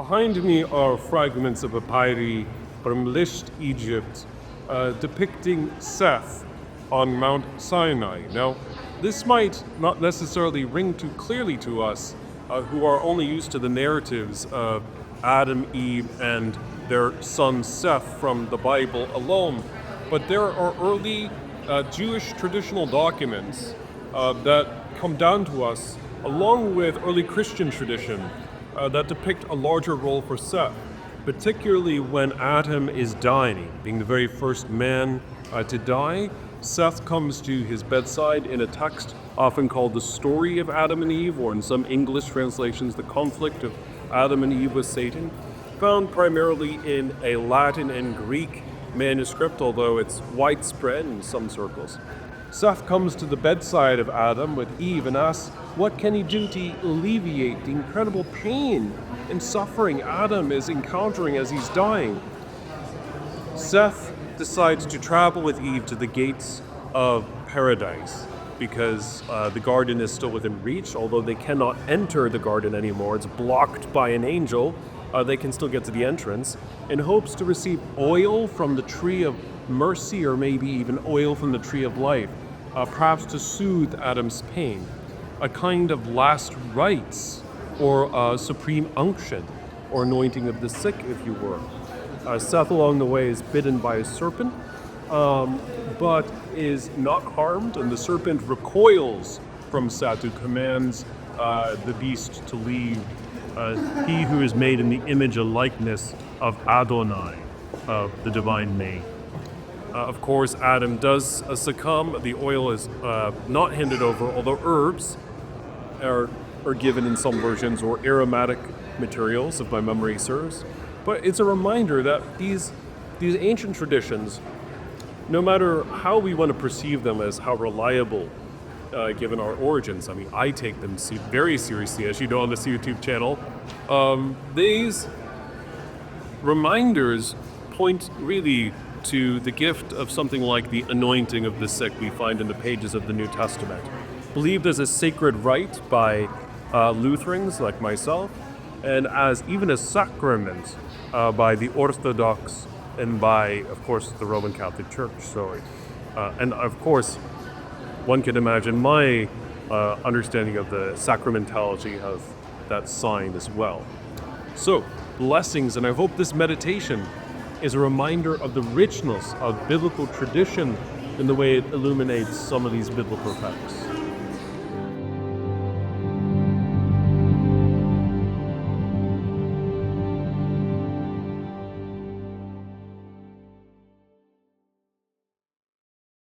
Behind me are fragments of papyri from Lisht, Egypt, depicting Seth on Mount Sinai. Now, this might not necessarily ring too clearly to us who are only used to the narratives of Adam, Eve, and their son Seth from the Bible alone, but there are early Jewish traditional documents that come down to us, along with early Christian tradition, that depict a larger role for Seth, particularly when Adam is dying, being the very first man to die. Seth comes to his bedside in a text often called the story of Adam and Eve, or in some English translations, the conflict of Adam and Eve with Satan, found primarily in a Latin and Greek manuscript, although it's widespread in some circles. Seth comes to the bedside of Adam with Eve and asks, what can he do to alleviate the incredible pain and suffering Adam is encountering as he's dying? Seth decides to travel with Eve to the gates of paradise because the garden is still within reach, although they cannot enter the garden anymore. It's blocked by an angel. They can still get to the entrance, in hopes to receive oil from the tree of mercy, or maybe even oil from the tree of life, perhaps to soothe Adam's pain. A kind of last rites, or supreme unction, or anointing of the sick, if you were. Seth along the way is bitten by a serpent, but is not harmed, and the serpent recoils from Seth, who commands the beast to leave. He who is made in the image and likeness of Adonai, of the divine name. Of course, Adam does succumb. The oil is not handed over, although herbs are given in some versions, or aromatic materials, if my memory serves. But it's a reminder that these ancient traditions, no matter how we want to perceive them as how reliable, given our origins, I mean, I take them very seriously, as you know, on this YouTube channel. These reminders point really to the gift of something like the anointing of the sick we find in the pages of the New Testament, believed as a sacred rite by Lutherans like myself, and as even a sacrament by the Orthodox and by, of course, the Roman Catholic Church. And of course, one can imagine my understanding of the sacramentality of that sign as well. So, blessings, and I hope this meditation is a reminder of the richness of biblical tradition in the way it illuminates some of these biblical texts.